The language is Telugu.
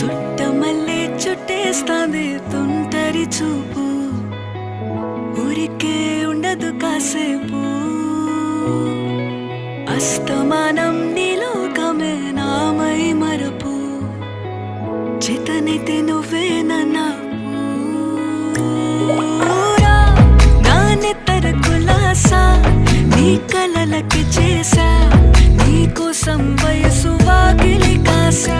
చుట్టమల్లే చుట్టేస్తాంది తుంటరి చూపు, ఊరికే ఉండదు కాసేపు. అస్తమానం నీలోకమే నామై మరపు, చేతనైతే నువ్వే నన్నా నానెత్తర కులాసా నీ కలలకి చేసా, నీ కోసం వయసు వాకిలి కాసా.